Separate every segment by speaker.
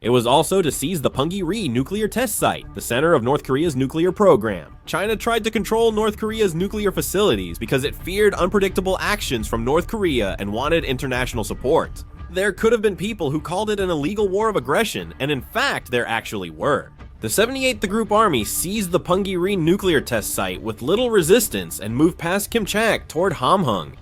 Speaker 1: It was also to seize the Pyongyang nuclear test site, the center of North Korea's nuclear program. China tried to control North Korea's nuclear facilities because it feared unpredictable actions from North Korea and wanted international support. There could have been people who called it an illegal war of aggression, and in fact there actually were. The 78th Group Army seized the Pyongyang nuclear test site with little resistance and moved past Kimchak toward Hamhung.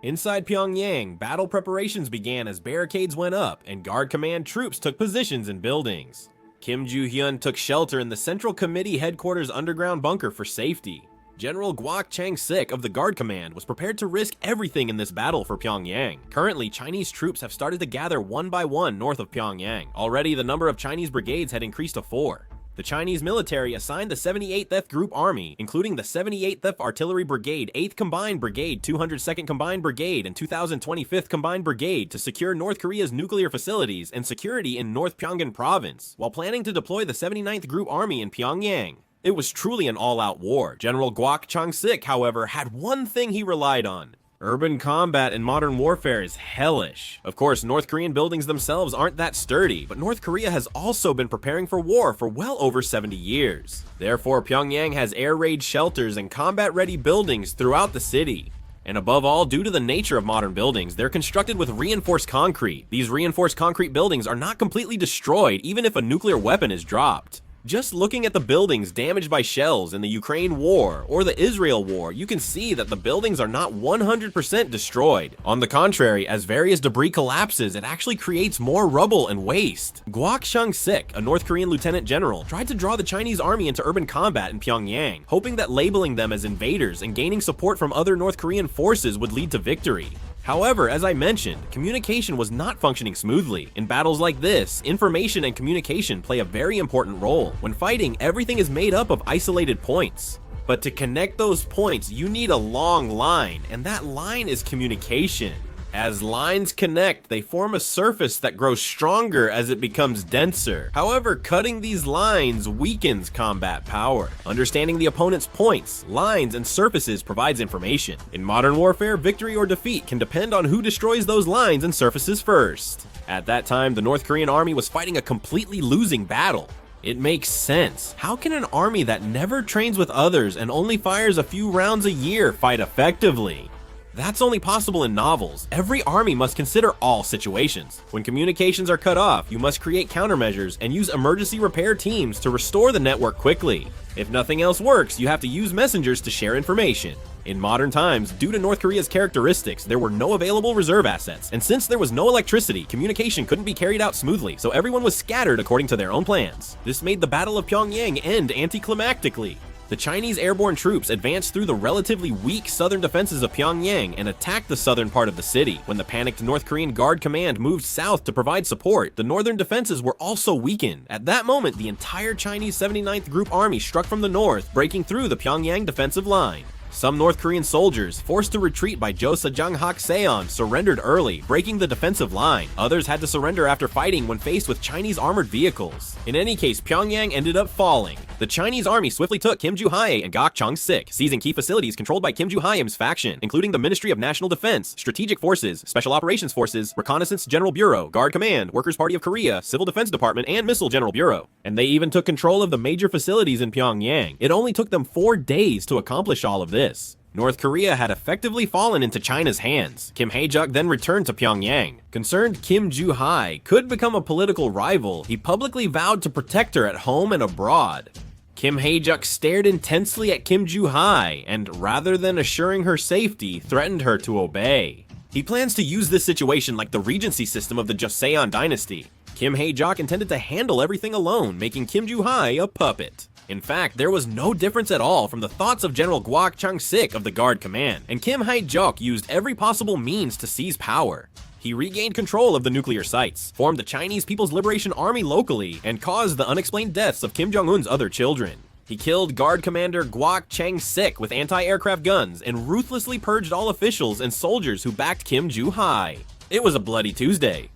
Speaker 1: Inside Pyongyang, battle preparations began as barricades went up and Guard Command troops took positions in buildings. Kim Joo-hyun took shelter in the Central Committee headquarters underground bunker for safety. General Guak Chang-sik of the Guard Command was prepared to risk everything in this battle for Pyongyang. Currently, Chinese troops have started to gather one by one north of Pyongyang. Already, the number of Chinese brigades had increased to 4. The Chinese military assigned the 78th Group Army, including the 78th Artillery Brigade, 8th Combined Brigade, 202nd Combined Brigade, and 2025th Combined Brigade to secure North Korea's nuclear facilities and security in North Pyongan Province, while planning to deploy the 79th Group Army in Pyongyang. It was truly an all-out war. General Guak Chang-sik, however, had one thing he relied on. Urban combat in modern warfare is hellish. Of course, North Korean buildings themselves aren't that sturdy, but North Korea has also been preparing for war for well over 70 years. Therefore, Pyongyang has air raid shelters and combat-ready buildings throughout the city. And above all, due to the nature of modern buildings, they're constructed with reinforced concrete. These reinforced concrete buildings are not completely destroyed even if a nuclear weapon is dropped. Just looking at the buildings damaged by shells in the Ukraine war or the Israel war, you can see that the buildings are not 100% destroyed. On the contrary, as various debris collapses, it actually creates more rubble and waste. Guak Chang-sik, a North Korean lieutenant general, tried to draw the Chinese army into urban combat in Pyongyang, hoping that labeling them as invaders and gaining support from other North Korean forces would lead to victory. However, as I mentioned, communication was not functioning smoothly. In battles like this, information and communication play a very important role. When fighting, everything is made up of isolated points. But to connect those points, you need a long line, and that line is communication. As lines connect, they form a surface that grows stronger as it becomes denser. However, cutting these lines weakens combat power. Understanding the opponent's points, lines, and surfaces provides information. In modern warfare, victory or defeat can depend on who destroys those lines and surfaces first. At that time, the North Korean army was fighting a completely losing battle. It makes sense. How can an army that never trains with others and only fires a few rounds a year fight effectively? That's only possible in novels. Every army must consider all situations. When communications are cut off, you must create countermeasures and use emergency repair teams to restore the network quickly. If nothing else works, you have to use messengers to share information. In modern times, due to North Korea's characteristics, there were no available reserve assets, and since there was no electricity, communication couldn't be carried out smoothly, so everyone was scattered according to their own plans. This made the Battle of Pyongyang end anticlimactically. The Chinese airborne troops advanced through the relatively weak southern defenses of Pyongyang and attacked the southern part of the city. When the panicked North Korean Guard Command moved south to provide support, the northern defenses were also weakened. At that moment, the entire Chinese 79th Group Army struck from the north, breaking through the Pyongyang defensive line. Some North Korean soldiers, forced to retreat by Jo Sejong-hak Seon, surrendered early, breaking the defensive line. Others had to surrender after fighting when faced with Chinese armored vehicles. In any case, Pyongyang ended up falling. The Chinese army swiftly took Kim Joo-hae and Guak Chang-sik, seizing key facilities controlled by Kim Joo-hae's faction, including the Ministry of National Defense, Strategic Forces, Special Operations Forces, Reconnaissance General Bureau, Guard Command, Workers' Party of Korea, Civil Defense Department, and Missile General Bureau. And they even took control of the major facilities in Pyongyang. It only took them 4 days to accomplish all of this. North Korea had effectively fallen into China's hands. Kim Hae-juk then returned to Pyongyang. Concerned Kim Joo-hae could become a political rival, he publicly vowed to protect her at home and abroad. Kim Hae-juk stared intensely at Kim Joo-hae and, rather than assuring her safety, threatened her to obey. He plans to use this situation like the regency system of the Joseon dynasty. Kim Hae-juk intended to handle everything alone, making Kim Joo-hae a puppet. In fact, there was no difference at all from the thoughts of General Guak Chang-sik of the Guard Command, and Kim Hae-juk used every possible means to seize power. He regained control of the nuclear sites, formed the Chinese People's Liberation Army locally, and caused the unexplained deaths of Kim Jong-un's other children. He killed Guard Commander Guak Chang-sik with anti-aircraft guns and ruthlessly purged all officials and soldiers who backed Kim Joo-hae. It was a bloody Tuesday.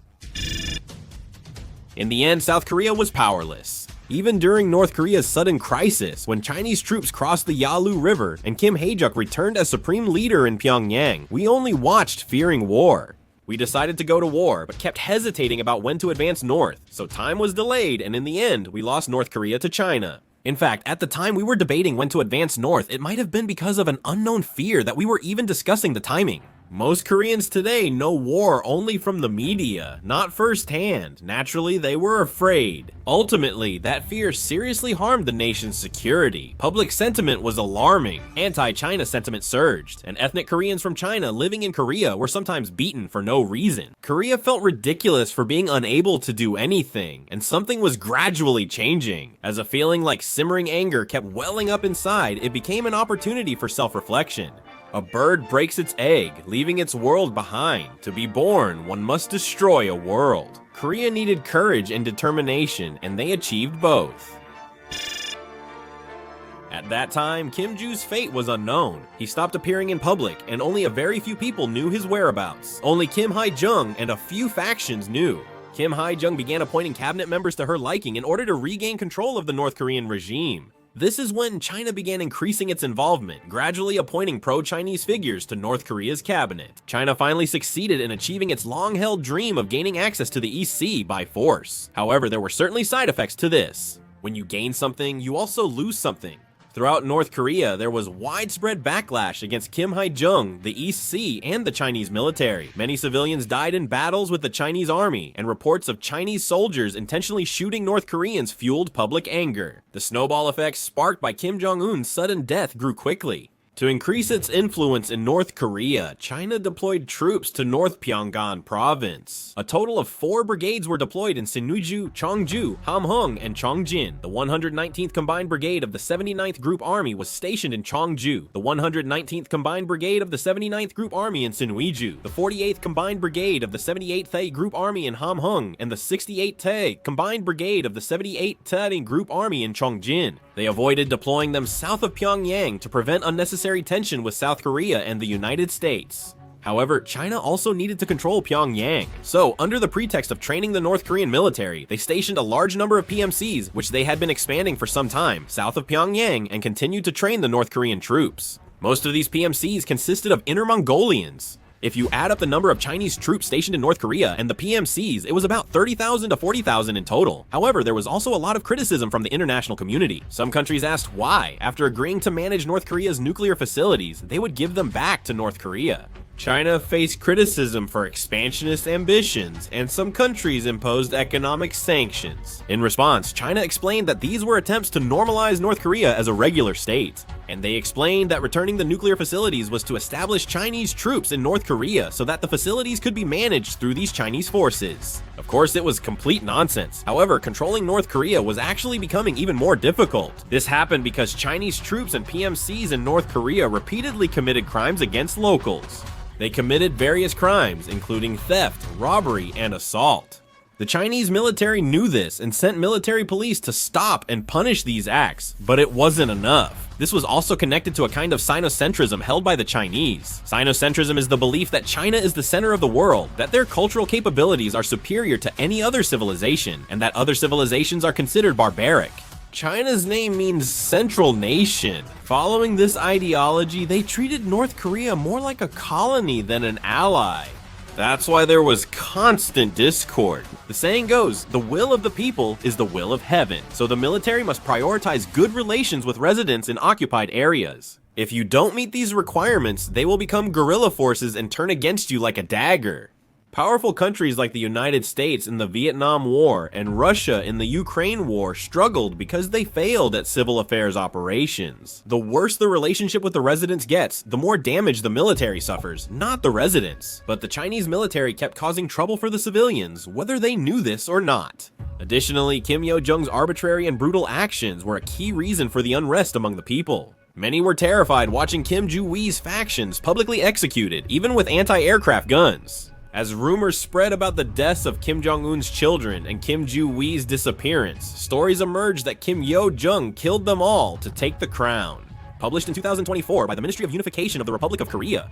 Speaker 1: In the end, South Korea was powerless. Even during North Korea's sudden crisis, when Chinese troops crossed the Yalu River and Kim Hae-juk returned as supreme leader in Pyongyang, we only watched fearing war. We decided to go to war, but kept hesitating about when to advance north, so time was delayed, and in the end, we lost North Korea to China. In fact, at the time we were debating when to advance north, it might have been because of an unknown fear that we were even discussing the timing. Most Koreans today know war only from the media, not firsthand. Naturally, they were afraid. Ultimately, that fear seriously harmed the nation's security. Public sentiment was alarming. Anti-China sentiment surged, and ethnic Koreans from China living in Korea were sometimes beaten for no reason. Korea felt ridiculous for being unable to do anything, and something was gradually changing. As a feeling like simmering anger kept welling up inside, it became an opportunity for self-reflection. A bird breaks its egg, leaving its world behind. To be born, one must destroy a world. Korea needed courage and determination, and they achieved both. At that time, Kim Joo's fate was unknown. He stopped appearing in public, and only a very few people knew his whereabouts. Only Kim Hae-jung and a few factions knew. Kim Hae-jung began appointing cabinet members to her liking in order to regain control of the North Korean regime. This is when China began increasing its involvement, gradually appointing pro-Chinese figures to North Korea's cabinet. China finally succeeded in achieving its long-held dream of gaining access to the East Sea by force. However, there were certainly side effects to this. When you gain something, you also lose something. Throughout North Korea, there was widespread backlash against Kim Hae-jung, the East Sea, and the Chinese military. Many civilians died in battles with the Chinese army, and reports of Chinese soldiers intentionally shooting North Koreans fueled public anger. The snowball effect sparked by Kim Jong-un's sudden death grew quickly. To increase its influence in North Korea, China deployed troops to North Pyongyang province. A total of 4 brigades were deployed in Sinuiju, Cheongju, Hamhung, and Chongjin. The 119th Combined Brigade of the 79th Group Army was stationed in Cheongju, the 119th Combined Brigade of the 79th Group Army in Sinuiju, the 48th Combined Brigade of the 78th Tae Group Army in Hamhung, and the 68th Tae Combined Brigade of the 78th Tae Group Army in Chongjin. They avoided deploying them south of Pyongyang to prevent unnecessary tension with South Korea and the United States. However, China also needed to control Pyongyang. So, under the pretext of training the North Korean military, they stationed a large number of PMCs, which they had been expanding for some time, south of Pyongyang, and continued to train the North Korean troops. Most of these PMCs consisted of Inner Mongolians. If you add up the number of Chinese troops stationed in North Korea and the PMCs, it was about 30,000 to 40,000 in total. However, there was also a lot of criticism from the international community. Some countries asked why, after agreeing to manage North Korea's nuclear facilities, they would give them back to North Korea. China faced criticism for expansionist ambitions, and some countries imposed economic sanctions. In response, China explained that these were attempts to normalize North Korea as a regular state. And they explained that returning the nuclear facilities was to establish Chinese troops in North Korea so that the facilities could be managed through these Chinese forces. Of course, it was complete nonsense. However, controlling North Korea was actually becoming even more difficult. This happened because Chinese troops and PMCs in North Korea repeatedly committed crimes against locals. They committed various crimes, including theft, robbery, and assault. The Chinese military knew this and sent military police to stop and punish these acts, but it wasn't enough. This was also connected to a kind of sinocentrism held by the Chinese. Sinocentrism is the belief that China is the center of the world, that their cultural capabilities are superior to any other civilization, and that other civilizations are considered barbaric. China's name means central nation. Following this ideology, they treated North Korea more like a colony than an ally. That's why there was constant discord. The saying goes, the will of the people is the will of heaven, so the military must prioritize good relations with residents in occupied areas. If you don't meet these requirements, they will become guerrilla forces and turn against you like a dagger. Powerful countries like the United States in the Vietnam War and Russia in the Ukraine War struggled because they failed at civil affairs operations. The worse the relationship with the residents gets, the more damage the military suffers, not the residents. But the Chinese military kept causing trouble for the civilians, whether they knew this or not. Additionally, Kim Yo-jong's arbitrary and brutal actions were a key reason for the unrest among the people. Many were terrified watching Kim Joo-wee's factions publicly executed, even with anti-aircraft guns. As rumors spread about the deaths of Kim Jong-un's children and Kim Joo-wee's disappearance, stories emerged that Kim Yo-jong killed them all to take the crown. Published in 2024 by the Ministry of Unification of the Republic of Korea.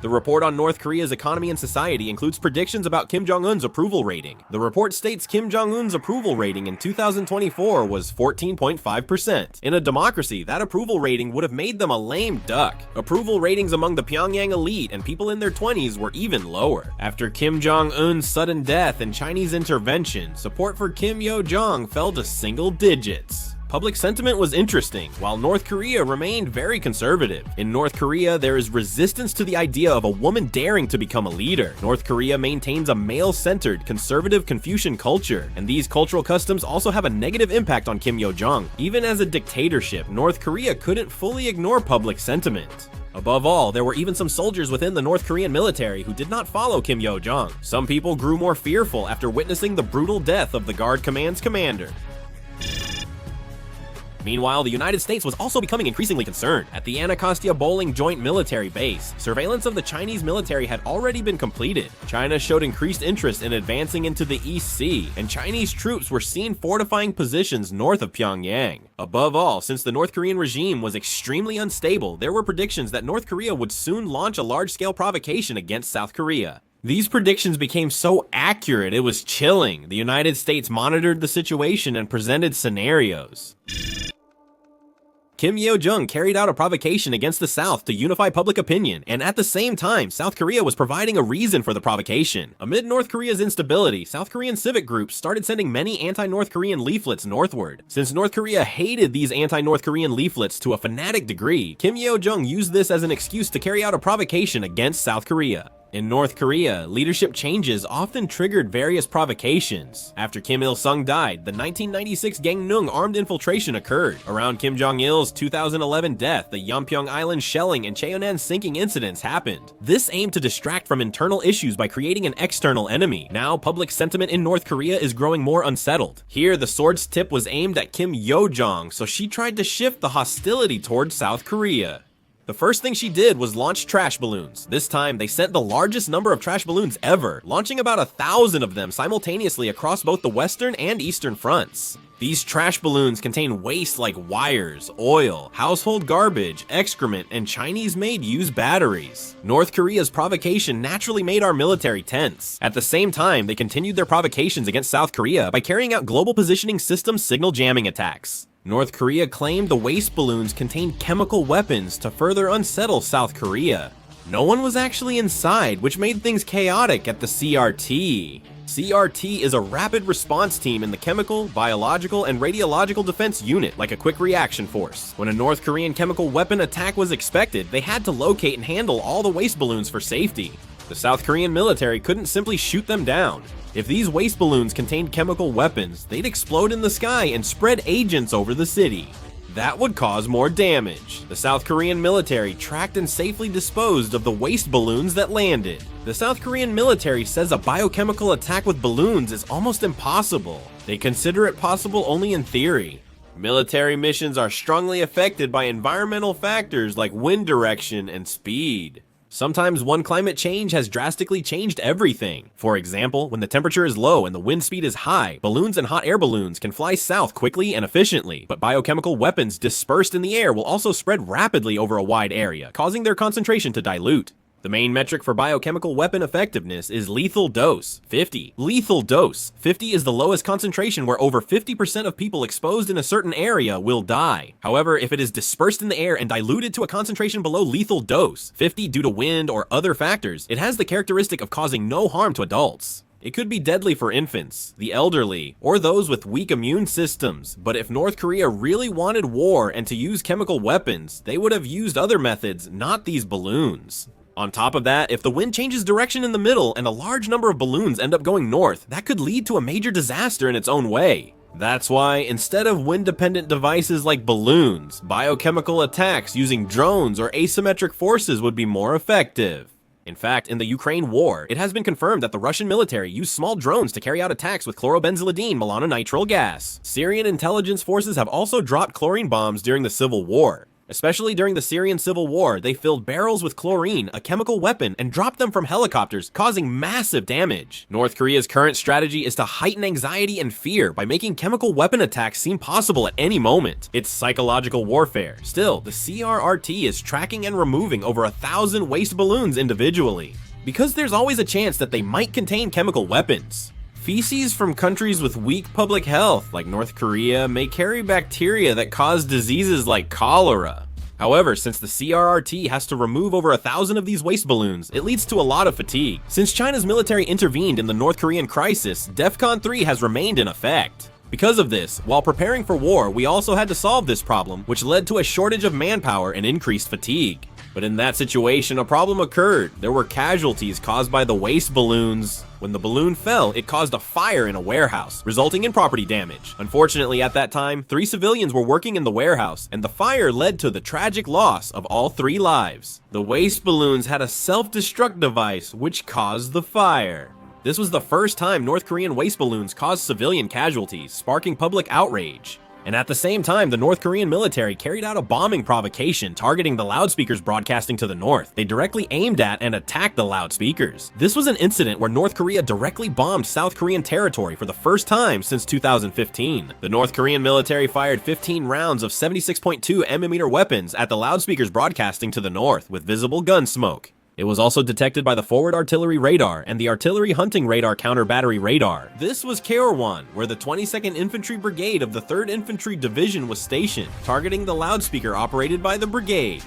Speaker 1: The report on North Korea's economy and society includes predictions about Kim Jong-un's approval rating. The report states Kim Jong-un's approval rating in 2024 was 14.5%. In a democracy, that approval rating would have made them a lame duck. Approval ratings among the Pyongyang elite and people in their 20s were even lower. After Kim Jong-un's sudden death and Chinese intervention, support for Kim Yo-jong fell to single digits. Public sentiment was interesting, while North Korea remained very conservative. In North Korea, there is resistance to the idea of a woman daring to become a leader. North Korea maintains a male-centered, conservative Confucian culture, and these cultural customs also have a negative impact on Kim Yo-jong. Even as a dictatorship, North Korea couldn't fully ignore public sentiment. Above all, there were even some soldiers within the North Korean military who did not follow Kim Yo-jong. Some people grew more fearful after witnessing the brutal death of the Guard Command's commander. Meanwhile, the United States was also becoming increasingly concerned. At the Anacostia Bowling Joint Military Base, surveillance of the Chinese military had already been completed. China showed increased interest in advancing into the East Sea, and Chinese troops were seen fortifying positions north of Pyongyang. Above all, since the North Korean regime was extremely unstable, there were predictions that North Korea would soon launch a large-scale provocation against South Korea. These predictions became so accurate, it was chilling. The United States monitored the situation and presented scenarios. Kim Yo-jong carried out a provocation against the South to unify public opinion, and at the same time, South Korea was providing a reason for the provocation. Amid North Korea's instability, South Korean civic groups started sending many anti-North Korean leaflets northward. Since North Korea hated these anti-North Korean leaflets to a fanatic degree, Kim Yo-jong used this as an excuse to carry out a provocation against South Korea. In North Korea, leadership changes often triggered various provocations. After Kim Il-sung died, the 1996 Gangneung armed infiltration occurred. Around Kim Jong-il's 2011 death, the Yeonpyeong Island shelling and Cheonan sinking incidents happened. This aimed to distract from internal issues by creating an external enemy. Now, public sentiment in North Korea is growing more unsettled. Here, the sword's tip was aimed at Kim Yo-jong, so she tried to shift the hostility towards South Korea. The first thing she did was launch trash balloons. This time, they sent the largest number of trash balloons ever, launching about 1,000 of them simultaneously across both the western and eastern fronts. These trash balloons contain waste like wires, oil, household garbage, excrement, and Chinese-made used batteries. North Korea's provocation naturally made our military tense. At the same time, they continued their provocations against South Korea by carrying out global positioning system signal jamming attacks. North Korea claimed the waste balloons contained chemical weapons to further unsettle South Korea. No one was actually inside, which made things chaotic at the CRT. CRT is a rapid response team in the chemical, biological, and radiological defense unit, like a quick reaction force. When a North Korean chemical weapon attack was expected, they had to locate and handle all the waste balloons for safety. The South Korean military couldn't simply shoot them down. If these waste balloons contained chemical weapons, they'd explode in the sky and spread agents over the city. That would cause more damage. The South Korean military tracked and safely disposed of the waste balloons that landed. The South Korean military says a biochemical attack with balloons is almost impossible. They consider it possible only in theory. Military missions are strongly affected by environmental factors like wind direction and speed. Sometimes one climate change has drastically changed everything. For example, when the temperature is low and the wind speed is high, balloons and hot air balloons can fly south quickly and efficiently, but biochemical weapons dispersed in the air will also spread rapidly over a wide area, causing their concentration to dilute. The main metric for biochemical weapon effectiveness is lethal dose, 50. Lethal dose, 50 is the lowest concentration where over 50% of people exposed in a certain area will die. However, if it is dispersed in the air and diluted to a concentration below lethal dose, 50 due to wind or other factors, it has the characteristic of causing no harm to adults. It could be deadly for infants, the elderly, or those with weak immune systems, but if North Korea really wanted war and to use chemical weapons, they would have used other methods, not these balloons. On top of that, if the wind changes direction in the middle and a large number of balloons end up going north, that could lead to a major disaster in its own way. That's why, instead of wind-dependent devices like balloons, biochemical attacks using drones or asymmetric forces would be more effective. In fact, in the Ukraine war, it has been confirmed that the Russian military used small drones to carry out attacks with chlorobenzylidine melanonitrile gas. Syrian intelligence forces have also dropped chlorine bombs during the civil war. Especially during the Syrian civil war, they filled barrels with chlorine, a chemical weapon, and dropped them from helicopters, causing massive damage. North Korea's current strategy is to heighten anxiety and fear by making chemical weapon attacks seem possible at any moment. It's psychological warfare. Still, the CRRT is tracking and removing over 1,000 waste balloons individually, because there's always a chance that they might contain chemical weapons. Feces from countries with weak public health, like North Korea, may carry bacteria that cause diseases like cholera. However, since the CRRT has to remove over 1,000 of these waste balloons, it leads to a lot of fatigue. Since China's military intervened in the North Korean crisis, DEFCON 3 has remained in effect. Because of this, while preparing for war, we also had to solve this problem, which led to a shortage of manpower and increased fatigue. But in that situation, a problem occurred. There were casualties caused by the waste balloons. When the balloon fell, it caused a fire in a warehouse, resulting in property damage. Unfortunately, at that time, 3 civilians were working in the warehouse, and the fire led to the tragic loss of all 3 lives. The waste balloons had a self-destruct device, which caused the fire. This was the first time North Korean waste balloons caused civilian casualties, sparking public outrage. And at the same time, the North Korean military carried out a bombing provocation targeting the loudspeakers broadcasting to the north. They directly aimed at and attacked the loudspeakers. This was an incident where North Korea directly bombed South Korean territory for the first time since 2015. The North Korean military fired 15 rounds of 76.2mm weapons at the loudspeakers broadcasting to the north with visible gun smoke. It was also detected by the forward artillery radar and the artillery hunting radar counter-battery radar. This was Kaerwan, where the 22nd Infantry Brigade of the 3rd Infantry Division was stationed, targeting the loudspeaker operated by the brigade.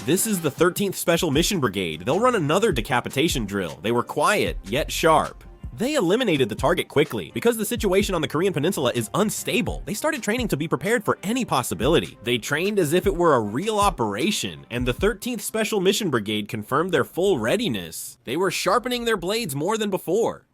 Speaker 1: This is the 13th Special Mission Brigade. They'll run another decapitation drill. They were quiet, yet sharp. They eliminated the target quickly. Because the situation on the Korean peninsula is unstable, they started training to be prepared for any possibility. They trained as if it were a real operation, and the 13th Special Mission Brigade confirmed their full readiness. They were sharpening their blades more than before.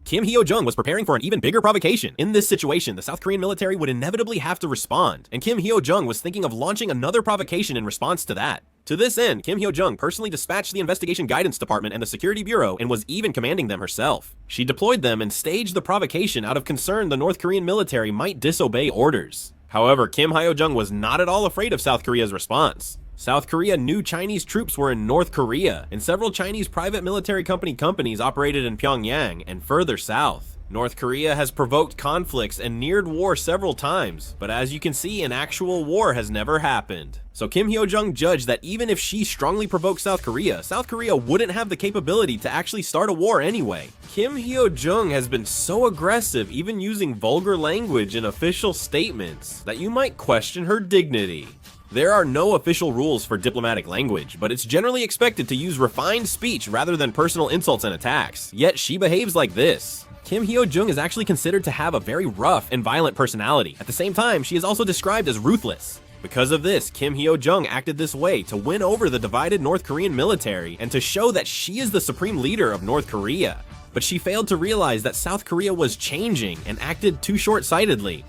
Speaker 1: Kim Hyo-jung was preparing for an even bigger provocation. In this situation, the South Korean military would inevitably have to respond, and Kim Hyo-jung was thinking of launching another provocation in response to that. To this end, Kim Hyo-jung personally dispatched the Investigation Guidance Department and the Security Bureau and was even commanding them herself. She deployed them and staged the provocation out of concern the North Korean military might disobey orders. However, Kim Hyo-jung was not at all afraid of South Korea's response. South Korea knew Chinese troops were in North Korea, and several Chinese private military companies operated in Pyongyang and further south. North Korea has provoked conflicts and neared war several times, but as you can see, an actual war has never happened. So Kim Hyo-jung judged that even if she strongly provoked South Korea wouldn't have the capability to actually start a war anyway. Kim Hyo-jung has been so aggressive, even using vulgar language in official statements, that you might question her dignity. There are no official rules for diplomatic language, but it's generally expected to use refined speech rather than personal insults and attacks. Yet she behaves like this. Kim Hyo-jung is actually considered to have a very rough and violent personality. At the same time, she is also described as ruthless. Because of this, Kim Hyo-jung acted this way to win over the divided North Korean military and to show that she is the supreme leader of North Korea. But she failed to realize that South Korea was changing and acted too short-sightedly.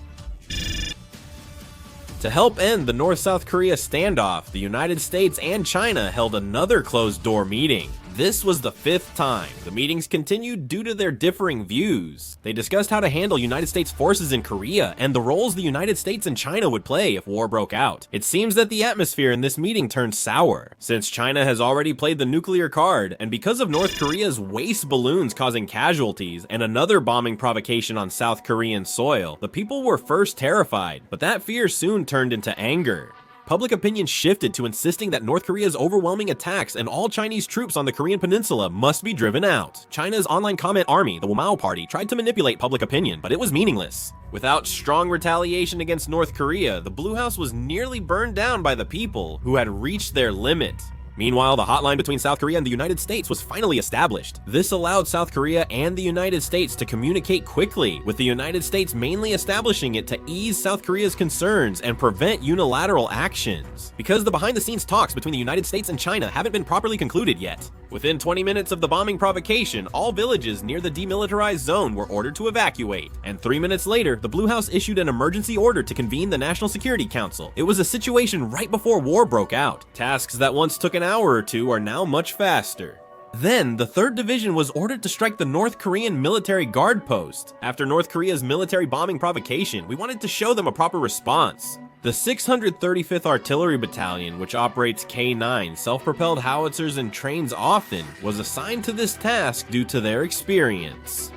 Speaker 1: To help end the North-South Korea standoff, the United States and China held another closed-door meeting. This was the 5th time. The meetings continued due to their differing views. They discussed how to handle United States forces in Korea and the roles the United States and China would play if war broke out. It seems that the atmosphere in this meeting turned sour, since China has already played the nuclear card, and because of North Korea's waste balloons causing casualties and another bombing provocation on South Korean soil, the people were first terrified, but that fear soon turned into anger. Public opinion shifted to insisting that North Korea's overwhelming attacks and all Chinese troops on the Korean peninsula must be driven out. China's online comment army, the Womao Party, tried to manipulate public opinion, but it was meaningless. Without strong retaliation against North Korea, the Blue House was nearly burned down by the people who had reached their limit. Meanwhile, the hotline between South Korea and the United States was finally established. This allowed South Korea and the United States to communicate quickly, with the United States mainly establishing it to ease South Korea's concerns and prevent unilateral actions, because the behind-the-scenes talks between the United States and China haven't been properly concluded yet. Within 20 minutes of the bombing provocation, all villages near the demilitarized zone were ordered to evacuate, and 3 minutes later, the Blue House issued an emergency order to convene the National Security Council. It was a situation right before war broke out. Tasks that once took an hour or two are now much faster. Then, the 3rd Division was ordered to strike the North Korean military guard post. After North Korea's military bombing provocation, we wanted to show them a proper response. The 635th Artillery Battalion, which operates K9 self-propelled howitzers and trains often, was assigned to this task due to their experience.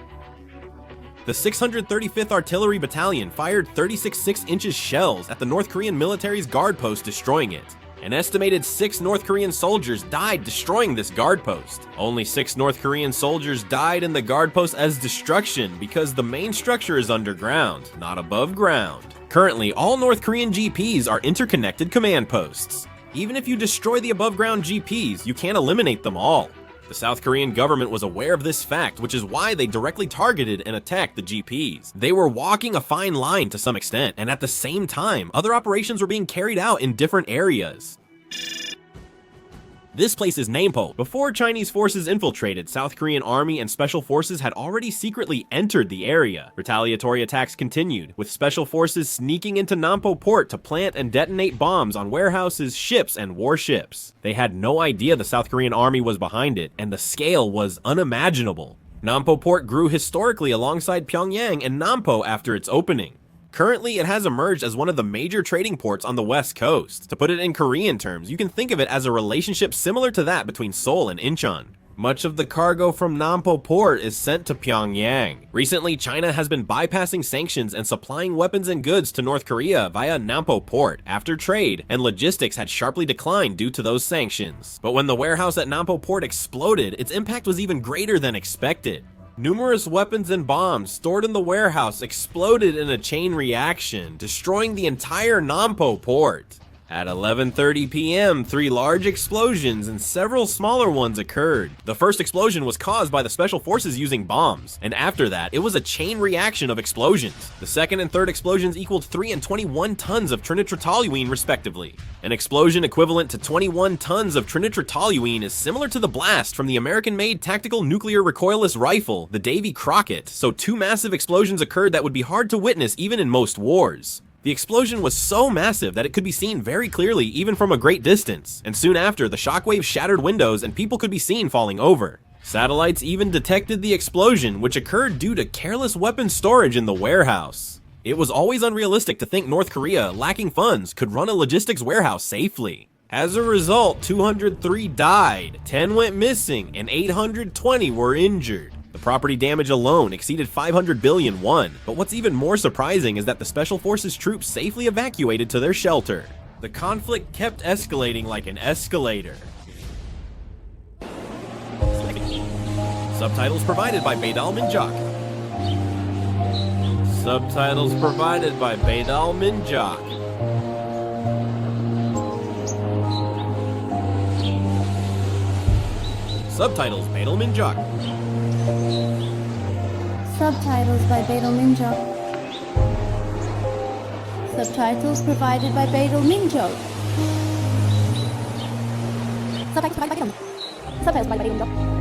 Speaker 1: The 635th Artillery Battalion fired 36 6-inch shells at the North Korean military's guard post, destroying it. An estimated 6 North Korean soldiers died destroying this guard post. Only 6 North Korean soldiers died in the guard post as destruction because the main structure is underground, not above ground. Currently, all North Korean GPs are interconnected command posts. Even if you destroy the above ground GPs, you can't eliminate them all. The South Korean government was aware of this fact, which is why they directly targeted and attacked the GPs. They were walking a fine line to some extent, and at the same time, other operations were being carried out in different areas. This place is Nampo. Before Chinese forces infiltrated, South Korean army and special forces had already secretly entered the area. Retaliatory attacks continued, with special forces sneaking into Nampo port to plant and detonate bombs on warehouses, ships, and warships. They had no idea the South Korean army was behind it, and the scale was unimaginable. Nampo port grew historically alongside Pyongyang and Nampo after its opening. Currently, it has emerged as one of the major trading ports on the west coast. To put it in Korean terms, you can think of it as a relationship similar to that between Seoul and Incheon. Much of the cargo from Nampo port is sent to Pyongyang. Recently, China has been bypassing sanctions and supplying weapons and goods to North Korea via Nampo port after trade and logistics had sharply declined due to those sanctions. But when the warehouse at Nampo port exploded, its impact was even greater than expected. Numerous weapons and bombs stored in the warehouse exploded in a chain reaction, destroying the entire Nampo port. At 11:30 p.m., 3 large explosions and several smaller ones occurred. The first explosion was caused by the special forces using bombs, and after that, it was a chain reaction of explosions. The second and third explosions equaled 3 and 21 tons of trinitrotoluene respectively. An explosion equivalent to 21 tons of trinitrotoluene is similar to the blast from the American-made tactical nuclear recoilless rifle, the Davy Crockett, so 2 massive explosions occurred that would be hard to witness even in most wars. The explosion was so massive that it could be seen very clearly even from a great distance, and soon after, the shockwave shattered windows and people could be seen falling over. Satellites even detected the explosion, which occurred due to careless weapon storage in the warehouse. It was always unrealistic to think North Korea, lacking funds, could run a logistics warehouse safely. As a result, 203 died, 10 went missing, and 820 were injured. The property damage alone exceeded 500 billion won, but what's even more surprising is that the Special Forces troops safely evacuated to their shelter. The conflict kept escalating like an escalator. Subtitles provided by Baydal Minjak. Subtitles provided by Baydal Minjak. Subtitles Baydal Minjak.
Speaker 2: Subtitles by Baydal Minjak. Subtitles provided by Baydal Minjak. Subtitles provided by Baydal Minjak.